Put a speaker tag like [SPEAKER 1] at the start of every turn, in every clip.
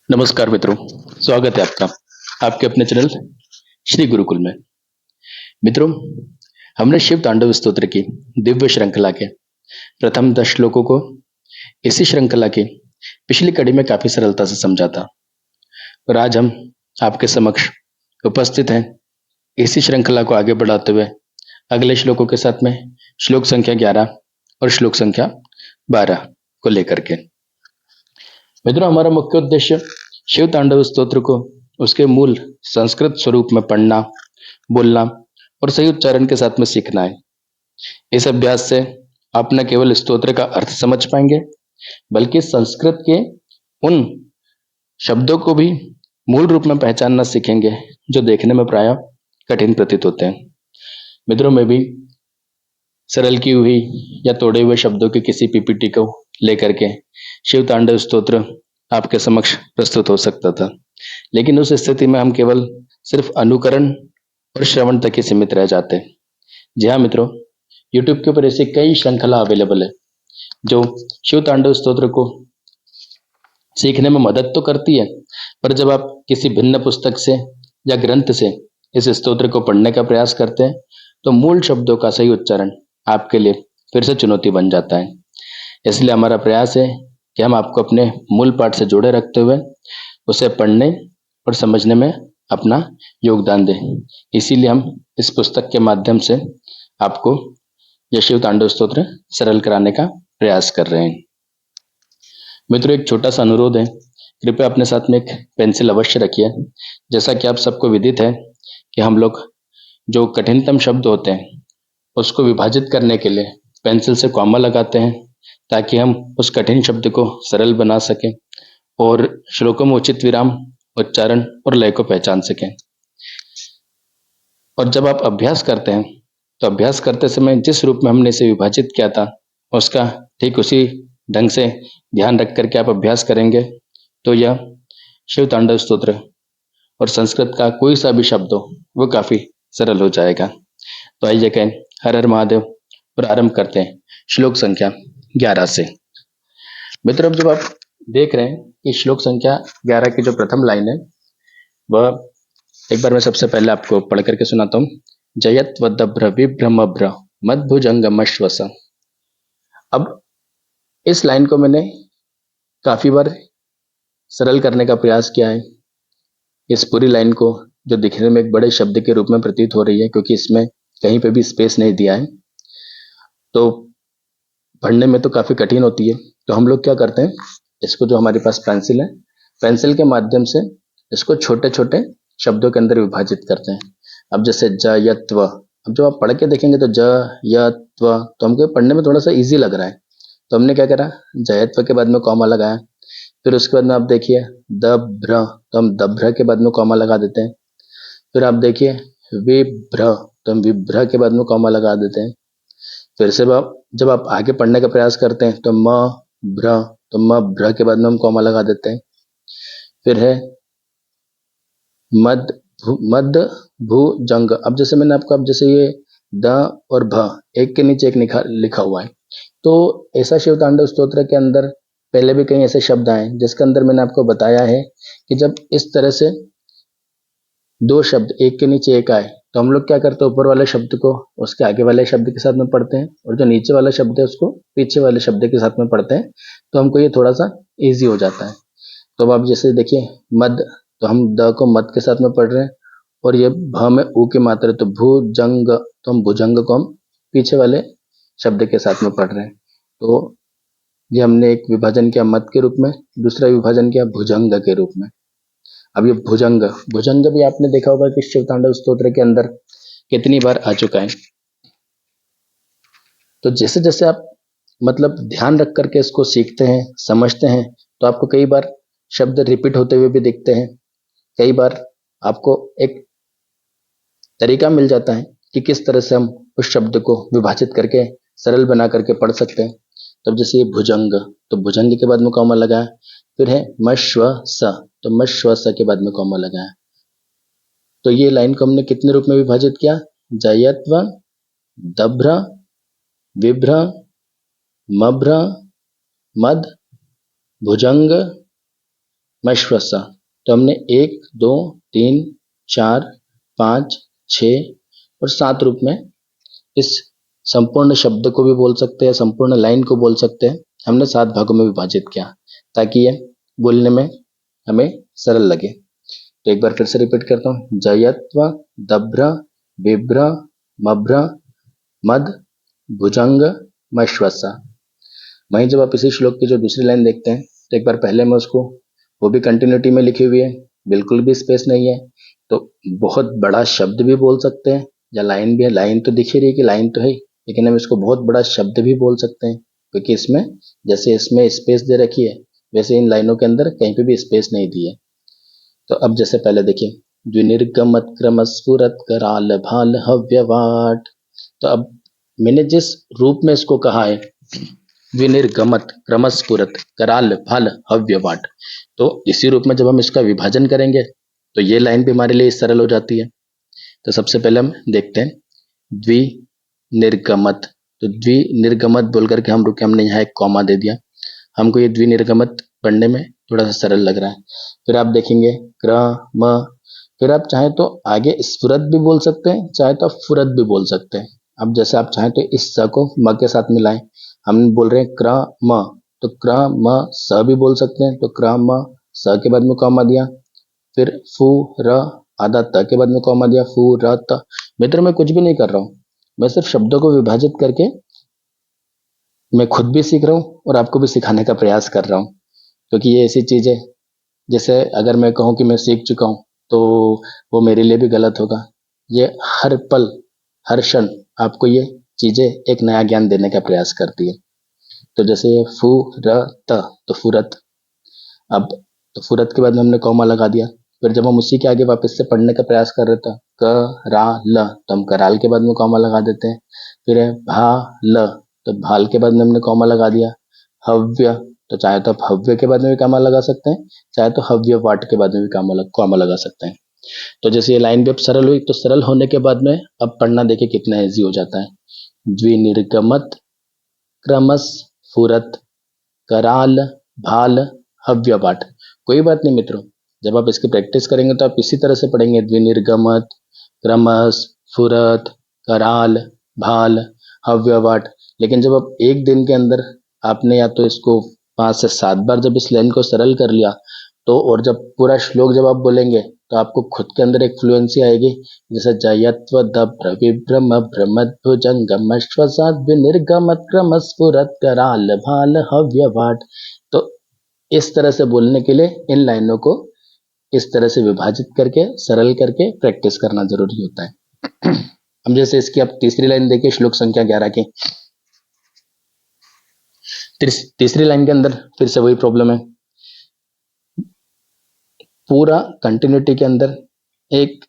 [SPEAKER 1] नमस्कार मित्रों, स्वागत है आपका आपके अपने चैनल श्री गुरुकुल में। मित्रों, हमने शिव तांडव स्तोत्र की दिव्य श्रृंखला के प्रथम 10 श्लोकों को इसी श्रृंखला की पिछली कड़ी में काफी सरलता से समझा था और आज हम आपके समक्ष उपस्थित हैं इसी श्रृंखला को आगे बढ़ाते हुए अगले श्लोकों के साथ में श्लोक संख्या 11 और श्लोक संख्या 12 को लेकर के। मित्रों, हमारा मुख्य उद्देश्य शिव तांडव स्तोत्र को उसके मूल संस्कृत स्वरूप में पढ़ना, बोलना और सही उच्चारण के साथ में सीखना है। इस अभ्यास से आप न केवल स्तोत्र का अर्थ समझ पाएंगे, बल्कि संस्कृत के उन शब्दों को भी मूल रूप में पहचानना सीखेंगे जो देखने में प्राय कठिन प्रतीत होते हैं। मित्रों, मैं भी सरल की हुई या तोड़े हुए शब्दों की किसी पीपीटी को लेकर के शिव तांडव स्तोत्र आपके समक्ष प्रस्तुत हो सकता था, लेकिन उस स्थिति में हम केवल सिर्फ अनुकरण और श्रवण तक ही सीमित रह जाते। जी हाँ मित्रों, यूट्यूब के ऊपर ऐसी कई श्रृंखला अवेलेबल है जो शिव तांडव स्तोत्र को सीखने में मदद तो करती है, पर जब आप किसी भिन्न पुस्तक से या ग्रंथ से इस स्तोत्र को पढ़ने का प्रयास करते हैं तो मूल शब्दों का सही उच्चारण आपके लिए फिर से चुनौती बन जाता है। इसलिए हमारा प्रयास है कि हम आपको अपने मूल पाठ से जोड़े रखते हुए उसे पढ़ने और समझने में अपना योगदान दें। इसीलिए हम इस पुस्तक के माध्यम से आपको यह शिव तांडव स्तोत्र सरल कराने का प्रयास कर रहे हैं। मित्रों, एक छोटा सा अनुरोध है, कृपया अपने साथ में एक पेंसिल अवश्य रखिए। जैसा कि आप सबको विदित है कि हम लोग जो कठिनतम शब्द होते हैं उसको विभाजित करने के लिए पेंसिल से कॉमा लगाते हैं ताकि हम उस कठिन शब्द को सरल बना सकें और श्लोकों में उचित विराम, उच्चारण और लय को पहचान सकें। और जब आप अभ्यास करते हैं तो अभ्यास करते समय जिस रूप में हमने इसे विभाजित किया था उसका ठीक उसी ढंग से ध्यान रख करके आप अभ्यास करेंगे तो यह शिव तांडव स्तोत्र और संस्कृत का कोई सा भी शब्द हो वो काफी सरल हो जाएगा। तो आइए कहें हर हर महादेव और आरंभ करते हैं श्लोक संख्या 11 से। मित्रों, जब आप देख रहे हैं कि श्लोक संख्या 11 की जो प्रथम लाइन है वह एक बार मैं सबसे पहले आपको पढ़ करके सुनाता हूँ। जयत्वदभ्र विभ्रमभ्र मद्भुजंगमश्वस। अब इस लाइन को मैंने काफी बार सरल करने का प्रयास किया है। इस पूरी लाइन को जो दिखने में एक बड़े शब्द के रूप में प्रतीत हो रही है, क्योंकि इसमें कहीं पे भी स्पेस नहीं दिया है तो पढ़ने में तो काफी कठिन होती है। तो हम लोग क्या करते हैं, इसको जो हमारे पास पेंसिल है, पेंसिल के माध्यम से इसको छोटे छोटे शब्दों के अंदर विभाजित करते हैं। अब जैसे जयत्व, अब जब आप पढ़ के देखेंगे तो जयत्व तो हमको पढ़ने में थोड़ा सा इजी लग रहा है, तो हमने क्या करा, जयत्व के बाद में कॉमा लगाया। फिर उसके बाद में आप देखिए दभ्र, तो हम दभ्र के बाद में कॉमा लगा देते हैं। फिर आप देखिए विभ्र, तो हम विभ्र के बाद में कॉमा लगा देते हैं। फिर से जब आप आगे पढ़ने का प्रयास करते हैं तो म भ्र, तो म भ्र के बाद में हम कॉमा लगा देते हैं। फिर है मद भू जंग। अब जैसे मैंने आपको, अब जैसे ये द और भ एक के नीचे एक लिखा हुआ है, तो ऐसा शिव तांडव स्तोत्र के अंदर पहले भी कई ऐसे शब्द आए जिसके अंदर मैंने आपको बताया है कि जब इस तरह से दो शब्द एक के नीचे एक आए तो हम लोग क्या करते हैं, ऊपर वाले शब्द को उसके आगे वाले शब्द के साथ में पढ़ते हैं और जो नीचे वाला शब्द है उसको पीछे वाले शब्द के साथ में पढ़ते हैं, तो हमको ये थोड़ा सा इजी हो जाता है। तो अब आप जैसे देखिए मद, तो हम द को मद के साथ में पढ़ रहे हैं और ये भ में ऊ की मात्रा है, तो भुजंग, तो हम भुजंग को हम पीछे वाले शब्द के साथ में पढ़ रहे हैं। तो ये हमने एक विभाजन किया मद के रूप में, दूसरा विभाजन किया भुजंग के रूप में। अब ये भुजंग, भुजंग भी आपने देखा होगा कि शिव तांडव स्तोत्र के अंदर कितनी बार आ चुका है। तो जैसे जैसे आप मतलब ध्यान रख करके इसको सीखते हैं, समझते हैं, तो आपको कई बार शब्द रिपीट होते हुए भी दिखते हैं। कई बार आपको एक तरीका मिल जाता है कि किस तरह से हम उस शब्द को विभाजित करके सरल बना करके पढ़ सकते हैं। तब जैसे ये भुजंग, तो भुजंग के बाद में कॉमा लगाया। फिर है मश्व स, तो मश्व स के बाद में कॉमा लगाया। तो ये लाइन को हमने कितने रूप में विभाजित किया, जयत्व दभ्र विभ्र मभ्र मद भुजंग मश्वसा। तो हमने 1 2 3 4 5 6 और 7 रूप में इस संपूर्ण शब्द को भी बोल सकते हैं, संपूर्ण लाइन को बोल सकते हैं। हमने 7 भागों में विभाजित किया ताकि ये बोलने में हमें सरल लगे। तो एक बार फिर से रिपीट करता हूँ। जयत्व दभ्र बिभ्र मभ्र मद भुजंग मश्वसा। वहीं जब आप इसी श्लोक की जो दूसरी लाइन देखते हैं तो एक बार पहले में उसको, वो भी कंटिन्यूटी में लिखी हुई है, बिल्कुल भी स्पेस नहीं है। तो बहुत बड़ा शब्द भी बोल सकते हैं, या लाइन भी है, लाइन तो दिख ही रही है कि लाइन तो है, लेकिन हम इसको बहुत बड़ा शब्द भी बोल सकते हैं, क्योंकि इसमें जैसे इसमें स्पेस दे रखी है वैसे इन लाइनों के अंदर कहीं पे भी स्पेस नहीं दी है। तो अब जैसे पहले देखिए, द्विनिर्गमत क्रम स्फुरत कराल भाल हव्यवाट। तो अब मैंने जिस रूप में इसको कहा है, द्विनिर्गमत क्रमस्फुरत कराल फल हव्यवाट, तो इसी रूप में जब हम इसका विभाजन करेंगे तो ये लाइन भी हमारे लिए सरल हो जाती है। तो सबसे पहले हम देखते हैं द्विनिर्गमत। तो द्विनिर्गमत बोल करके हम रुके, हमने यहाँ एक कॉमा दे दिया, हमको ये द्विनिर्गमत पढ़ने में थोड़ा सा सरल लग रहा है। फिर आप देखेंगे क्रम, फिर आप चाहे तो आगे स्फुरत भी बोल सकते हैं, चाहे तो आप फुरत भी बोल सकते हैं। अब जैसे आप चाहें तो इस स को म के साथ मिलाएं, हम बोल रहे हैं क्रम, तो क्रम स भी बोल सकते हैं, तो क्रम स के बाद में कॉमा दिया, फिर फू र आधा त के बाद में कॉमा दिया, फू र त। मित्र मैं कुछ भी नहीं कर रहा हूँ, मैं सिर्फ शब्दों को विभाजित करके मैं खुद भी सीख रहा हूँ और आपको भी सिखाने का प्रयास कर रहा हूँ, क्योंकि ये ऐसी चीज है, जैसे अगर मैं कहूँ कि मैं सीख चुका हूँ तो वो मेरे लिए भी गलत होगा। ये हर पल हर क्षण आपको ये चीजें एक नया ज्ञान देने का प्रयास करती है। तो जैसे ये फू र त, तो फुरत। अब तो फुरत के बाद में हमने कॉमा लगा दिया, फिर जब हम उसी के आगे वापस से पढ़ने का प्रयास कर रहे थे क रा ल, तो हम कराल के बाद में कॉमा लगा देते हैं। फिर है भा ल, तो भाल के बाद में हमने कॉमा लगा दिया। हव्य, तो चाहे तो आप हव्य के बाद में भी कॉमा लगा सकते हैं, चाहे तो हव्य वाट के बाद में भी कॉमा लगा सकते हैं। तो जैसे ये लाइन भी अब सरल हुई, तो सरल होने के बाद में अब पढ़ना देखिए कितना ईजी हो जाता है। द्विनिर्गमत क्रमस फुरत कराल भाल हव्यपाठ। कोई बात नहीं मित्रों, जब आप इसकी प्रैक्टिस करेंगे तो आप इसी तरह से पढ़ेंगे, द्विनिर्गमत क्रमस फुरत कराल भाल हव्यपाठ। लेकिन जब आप एक दिन के अंदर आपने या तो इसको 5 से 7 बार जब इस लाइन को सरल कर लिया, तो और जब पूरा श्लोक जब आप बोलेंगे तो आपको खुद के अंदर एक फ्लुएंसी आएगी, जैसे जयत्व दभ्र विभ्रम भ्रमद भुजंगम श्वसाद विनिर्गमत क्रम स्फुरत कराल भाल हव्यवाट। तो इस तरह से बोलने के लिए इन लाइनों को इस तरह से विभाजित करके सरल करके प्रैक्टिस करना जरूरी होता है। हम जैसे इसकी अब तीसरी लाइन देखिए, श्लोक संख्या 11 की तीसरी लाइन के अंदर फिर से वही प्रॉब्लम है। पूरा कंटिन्यूटी के अंदर एक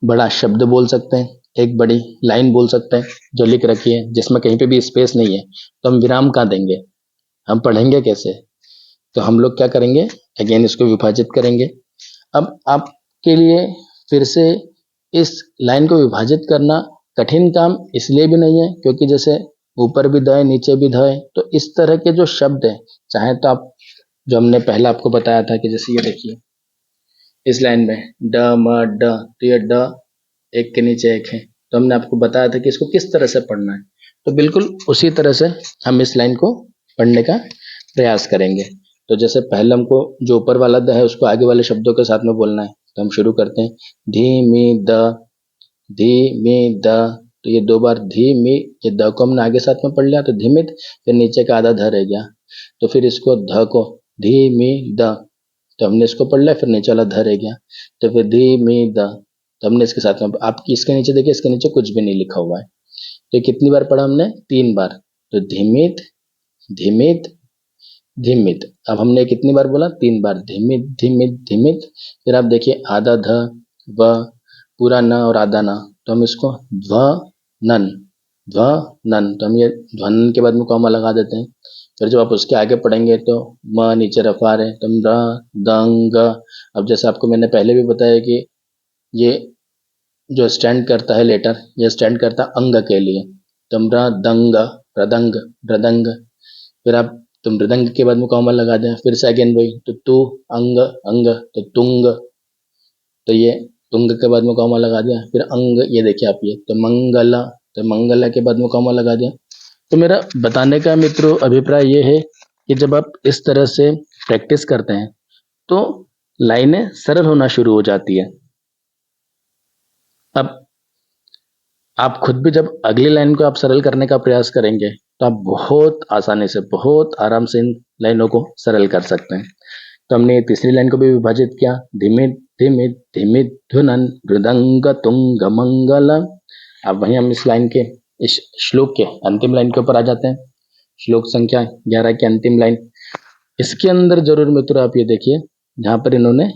[SPEAKER 1] बड़ा शब्द बोल सकते हैं, एक बड़ी लाइन बोल सकते हैं जो लिख रखी है, जिसमें कहीं पे भी स्पेस नहीं है, तो हम विराम कहाँ देंगे, हम पढ़ेंगे कैसे? तो हम लोग क्या करेंगे, अगेन इसको विभाजित करेंगे। अब आपके लिए फिर से इस लाइन को विभाजित करना कठिन काम इसलिए भी नहीं है क्योंकि जैसे ऊपर भी द है नीचे भी ध है, तो इस तरह के जो शब्द हैं, चाहे तो आप, जो हमने पहले आपको बताया था कि जैसे ये देखिए इस लाइन में ड म ड, तो ये ड एक के नीचे एक है, तो हमने आपको बताया था कि इसको किस तरह से पढ़ना है, तो बिल्कुल उसी तरह से हम इस लाइन को पढ़ने का प्रयास करेंगे। तो जैसे पहले हमको जो ऊपर वाला द है उसको आगे वाले शब्दों के साथ में बोलना है, तो हम शुरू करते हैं धीमी द, धीमी द। तो ये 2 बार धीमी, ये द को हमने आगे साथ में पढ़ लिया तो धीमित, फिर नीचे का आधा ध रह गया, तो फिर इसको ध को धीमी द, तो हमने इसको पढ़ लिया, फिर नीचे वाला ध रह गया, तो फिर धीमी द, तो हमने इसके साथ में, आपकी इसके नीचे देखिए, इसके नीचे कुछ भी नहीं लिखा हुआ है, तो ये कितनी बार पढ़ा हमने, 3 बार। तो धीमित धीमित धीमित, अब हमने कितनी बार बोला, 3 बार, धीमित धीमित धीमित। फिर आप देखिए आधा ध व पूरा न और आधा न, तो हम इसको ध्व नन, ध्व नन, तो हम ये ध्वन के बाद में कॉमा लगा देते हैं। फिर जब आप उसके आगे पढ़ेंगे तो म नीचे रफार है, तुम र दंग। अब जैसे आपको मैंने पहले भी बताया कि ये जो स्टैंड करता है लेटर, ये स्टैंड करता है अंग के लिए, तुम र दंग प्रदंग प्रदंग। फिर आप तो मृदंग के बाद में कॉमा लगा दें, फिर से अगेन वही, तो तू अंग अंग, तो तुंग, तो ये तुंग के बाद में कॉमा लगा दिया, फिर अंग, ये देखिए आप, ये तो मंगला, तो मंगला के बाद में कॉमा लगा दिया। तो मेरा बताने का मित्रों अभिप्राय ये है कि जब आप इस तरह से प्रैक्टिस करते हैं तो लाइनें सरल होना शुरू हो जाती है। अब आप खुद भी जब अगली लाइन को आप सरल करने का प्रयास करेंगे तो आप बहुत आसानी से, बहुत आराम से इन लाइनों को सरल कर सकते हैं। तो हमने तीसरी लाइन को भी विभाजित किया, धीमे धीमे धीमे धुनन मृदंग तुंग मंगल। अब वहीं हम इस लाइन के, इस श्लोक के अंतिम लाइन के ऊपर आ जाते हैं। श्लोक संख्या 11 की अंतिम लाइन, इसके अंदर जरूर मित्रों आप ये देखिए, जहां पर इन्होंने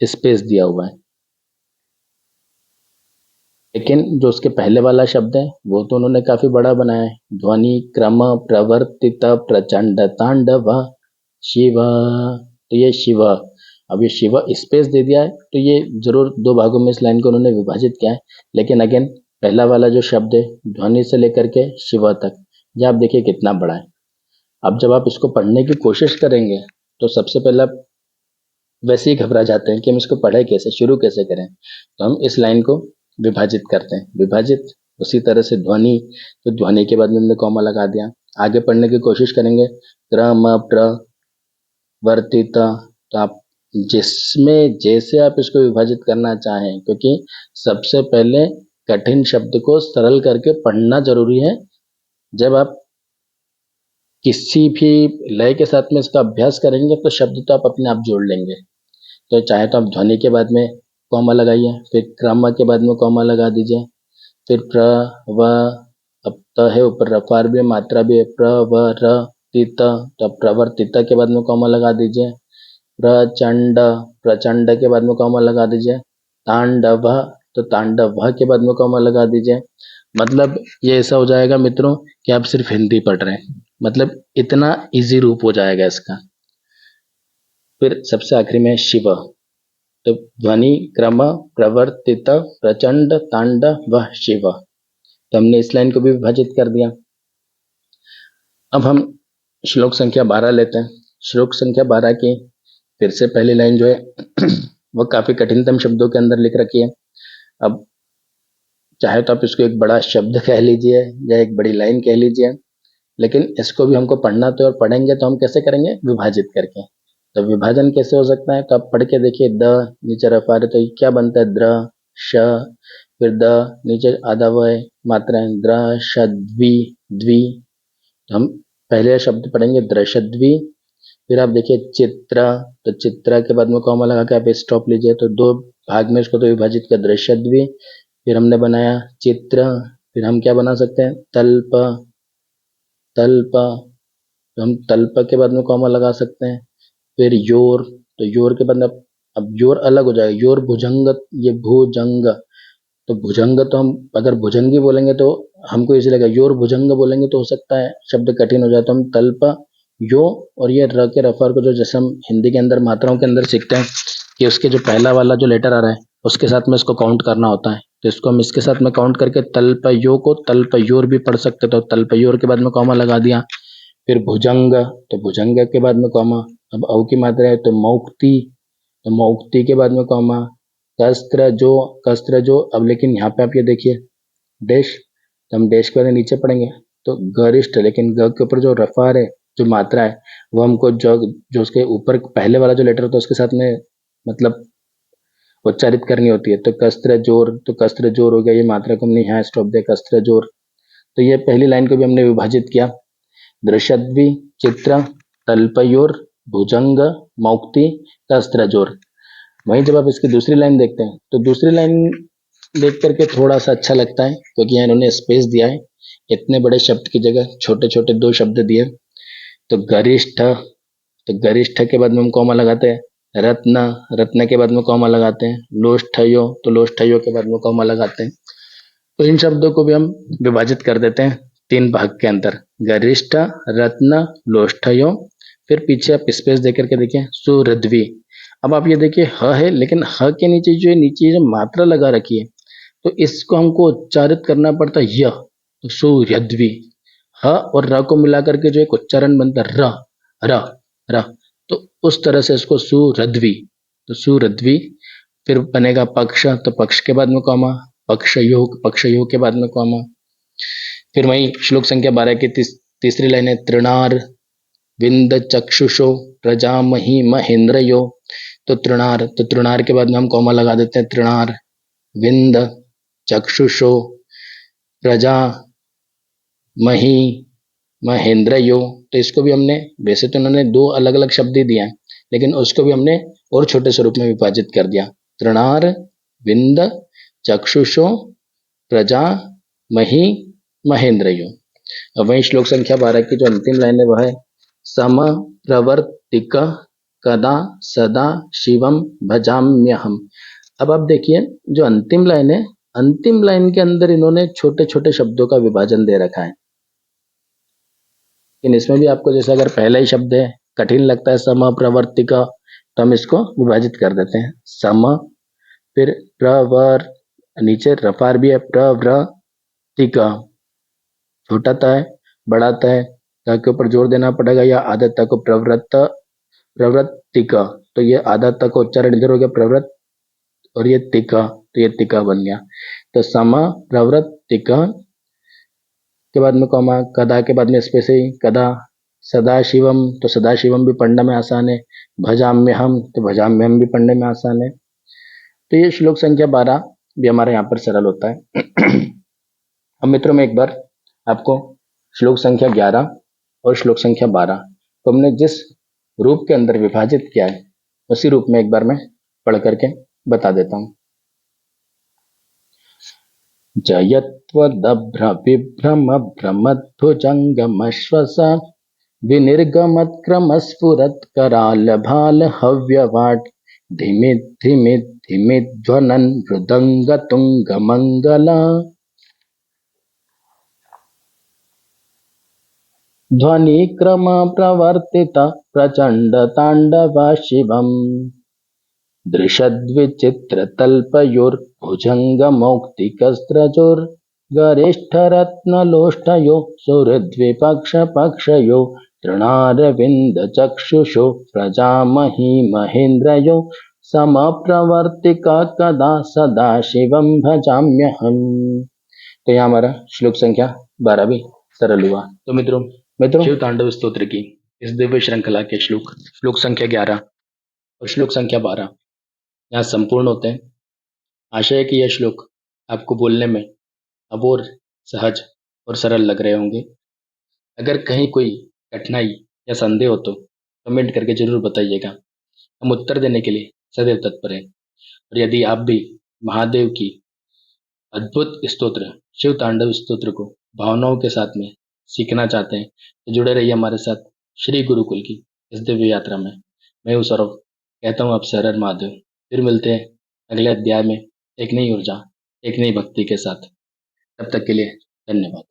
[SPEAKER 1] स्पेस दिया हुआ है, लेकिन जो उसके पहले वाला शब्द है वो तो उन्होंने काफी बड़ा बनाया है। ध्वनि क्रम प्रवर्तित प्रचंड तांडव शिव, तो ये शिव, अब ये शिव स्पेस दे दिया है, तो ये जरूर दो भागों में इस लाइन को उन्होंने विभाजित किया है। लेकिन अगेन पहला वाला जो शब्द है ध्वनि से लेकर के शिव तक, ये आप देखिए कितना बड़ा है। अब जब आप इसको पढ़ने की कोशिश करेंगे तो सबसे पहले आप वैसे ही घबरा जाते हैं कि हम इसको पढ़े कैसे, शुरू कैसे करें। तो हम इस लाइन को विभाजित करते हैं, विभाजित उसी तरह से ध्वनि, तो ध्वनि के बाद में हमने कॉमा लगा दिया। आगे पढ़ने की कोशिश करेंगे, क्रम प्रवर्तित, तो आप जिसमें जैसे आप इसको विभाजित करना चाहें, क्योंकि सबसे पहले कठिन शब्द को सरल करके पढ़ना जरूरी है। जब आप किसी भी लय के साथ में इसका अभ्यास करेंगे तो शब्द तो आप अपने आप जोड़ लेंगे। तो चाहे तो आप ध्वनि के बाद में कॉमा लगाइए, फिर क्रम के बाद में कॉमा लगा दीजिए, फिर प्र व, अब त है ऊपर रफार भी, मात्रा भी है, प्र व र तित, तो प्रवर्तित के बाद में कॉमा लगा दीजिए, प्रचंड, प्रचंड के बाद में कॉमा लगा दीजिए, तांडव, तो तांडव के बाद में कॉमा लगा दीजिए। मतलब ये ऐसा हो जाएगा मित्रों कि आप सिर्फ हिंदी पढ़ रहे हैं, मतलब इतना इजी रूप हो जाएगा इसका। फिर सबसे आखिरी में शिव, तो ध्वनि क्रम प्रवर्तित प्रचंड तांडव शिव, तो हमने इस लाइन को भी विभाजित कर दिया। अब हम श्लोक संख्या 12 लेते हैं। श्लोक संख्या 12 की फिर से पहली लाइन जो है वह काफी कठिनतम शब्दों के अंदर लिख रखी है। अब चाहे तो आप इसको एक बड़ा शब्द कह लीजिए या एक बड़ी लाइन कह लीजिए, लेकिन इसको भी हमको पढ़ना तो, और पढ़ेंगे तो हम कैसे करेंगे, विभाजित करके। तो विभाजन कैसे हो सकता है, तो आप पढ़ के देखिए, द नीचे रफा रहे, तो ये क्या बनता है, द्र श, फिर द नीचे आधा वो है मात्राएं, द्र श द्वि द्वि, तो हम पहले शब्द पढ़ेंगे दृशद्वि। फिर आप देखिए चित्र, तो चित्र के बाद में कॉमा लगा के आप स्टॉप लीजिए, तो दो भाग में इसको तो विभाजित कर दृशद्वि। फिर हमने बनाया चित्र, फिर हम क्या बना सकते हैं, तल्प, तल्प, तो हम तल्प के बाद में कॉमा लगा सकते हैं। फिर योर, तो योर के बाद अब योर अलग हो जाएगा, योर भुजंग, ये भुजंग, तो भुजंग, तो हम अगर भुजंगी बोलेंगे तो हमको इजी लगेगा, योर भुजंग बोलेंगे तो हो सकता है शब्द कठिन हो जाए। तो हम तल्प यो, और ये र के रफार को जो जैसे हम हिंदी के अंदर मात्राओं के अंदर सीखते हैं कि उसके जो पहला वाला जो लेटर आ रहा है उसके साथ में इसको काउंट करना होता है, तो इसको हम इसके साथ में काउंट करके तल्प यो को तल्प योर भी पढ़ सकते, तो तल्प योर के बाद में कॉमा लगा दिया। फिर भुजंग, तो भुजंग के बाद में कॉमा, अब औ की मात्रा है तो मौक्ति, तो मौक्ति के बाद में कॉमा, कस्त्र जो, कस्त्र जो, अब लेकिन यहाँ पे आप ये देखिए डैश, तो हम डैश के बाद नीचे पढ़ेंगे तो गरिष्ठ, लेकिन ग के ऊपर जो रफार है, जो मात्रा है, वो हमको जो उसके ऊपर पहले वाला जो लेटर होता है उसके साथ में मतलब उच्चारित करनी होती है। तो कस्त्र जोर, तो कस्त्र जोर हो गया, ये मात्रा को हमने यहाँ स्टॉप दिया, कस्त्र जोर। तो ये पहली लाइन को भी हमने विभाजित किया, दृशद्वि चित्र तल्पयोर भुजंग मौक्ति कस्त्रजोर। वहीं जब आप इसकी दूसरी लाइन देखते हैं तो दूसरी लाइन देख करके थोड़ा सा अच्छा लगता है, क्योंकि यहाँ इन्होंने स्पेस दिया है, इतने बड़े शब्द की जगह छोटे छोटे दो शब्द दिए। तो गरिष्ठ, तो गरिष्ठ के बाद में हम कॉमा लगाते हैं, रत्न, रत्न के बाद में कॉमा लगाते हैं, लोष्ठयो, तो लोष्ठयो के बाद में कॉमा लगाते हैं। तो इन शब्दों को भी हम विभाजित कर देते हैं तीन भाग के अंदर, गरिष्ठ, रत्न, लोष्ठयो। फिर पीछे आप स्पेस देकर के देखिए सुहृद्वी। अब आप ये देखिए ह है, लेकिन ह के नीचे जो मात्रा लगा रखी है तो इसको हमको उच्चारित करना पड़ता है य, तो सुहृद्वी। ह और र को मिलाकर के जो एक उच्चारण बनता है र, र र, तो उस तरह से इसको सुरध्वी, तो सुरध्वी। फिर बनेगा पक्ष, तो पक्ष के बाद में कॉमा, पक्ष योग के बाद में कॉमा। फिर वही श्लोक संख्या 12 की तीसरी लाइन है, तृणार विंद चक्षुषो प्रजामहि महेंद्रयो। तो तृणार के बाद में हम कॉमा लगा देते हैं, तृणार विंद चक्षुषो प्रजा मही महेंद्रयो। तो इसको भी हमने, वैसे तो उन्होंने दो अलग अलग शब्द ही दिया है, लेकिन उसको भी हमने और छोटे स्वरूप में विभाजित कर दिया, तृणार विंद चक्षुषो प्रजा मही महेंद्रयो। अब वही श्लोक संख्या 12 की जो अंतिम लाइन है वह है, सम प्रवर्तिक कदा सदा शिवम भजाम्यहम। अब आप देखिए जो अंतिम लाइन है, अंतिम लाइन के अंदर इन्होंने छोटे छोटे शब्दों का विभाजन दे रखा है, लेकिन इसमें भी आपको जैसे अगर पहला ही शब्द है कठिन लगता है सम प्रवर्तिक, तो हम इसको विभाजित कर देते हैं, सम, फिर प्रवर, नीचे रफार भी है, प्रवृत्तिक, छोटा ता है बड़ा ता है, ता के ऊपर जोर देना पड़ेगा, या आधा ता को प्रवृत्तिक, तो ये आधा ता का उच्चारण इधर हो गया प्रवृत्त, और ये तिका, तो ये तिका बन गया। तो सम प्रवृत्तिक के बाद में कॉमा, कदा के बाद में स्पेस ही कदा, सदा शिवम, तो सदा शिवम भी पढ़ने में आसान है, भजाम्य हम, तो भजाम्य हम भी पढ़ने में आसान है। तो ये श्लोक संख्या 12 भी हमारे यहाँ पर सरल होता है। अब मित्रों में एक बार आपको श्लोक संख्या 11 और श्लोक संख्या 12 को हमने जिस रूप के अंदर विभाजित किया है उसी रूप में एक बार मैं पढ़ करके बता देता हूँ। जयत्वदभ्र विभ्रम भ्रमध्वजंगमश्वसा विनिर्गमत्क्रमस्फुरत् करालभाल हव्यवाट् धिमिध्वनन् मृदङ्गतुङ्गमङ्गला ध्वनिक्रम प्रवर्तित प्रचण्डताण्डवा शिवम् दृशद्विचित्रतल्पयोर्भुजङ्गमौक्तिकस्रजोर्गरिष्ठरत्नलोष्टयो सुहृद्विपक्षपक्षयो तृणारविन्दचक्षुषो प्रजामहि महेन्द्रयो समप्रवर्तिका कदा सदा शिवं भजाम्यहम्। तो यहाँ हमारा श्लोक संख्या 12 भी सरल हुआ। तो मित्रों शिव तांडव स्तोत्र की इस दिव्य श्रृंखला के श्लोक संख्या 11 और श्लोक संख्या 12 यहाँ संपूर्ण होते हैं। आशा है कि यह श्लोक आपको बोलने में अब और सहज और सरल लग रहे होंगे। अगर कहीं कोई कठिनाई या संदेह हो तो कमेंट करके जरूर बताइएगा, हम उत्तर देने के लिए सदैव तत्पर हैं। और यदि आप भी महादेव की अद्भुत स्तोत्र शिव तांडव स्तोत्र को भावनाओं के साथ में सीखना चाहते हैं तो जुड़े रहिए हमारे साथ श्री गुरुकुल की इस दिव्य यात्रा में। मैं हूँ सौरभ, कहता हूँ आप हर हर महादेव। फिर मिलते हैं अगले अध्याय में एक नई ऊर्जा, एक नई भक्ति के साथ। तब तक के लिए धन्यवाद।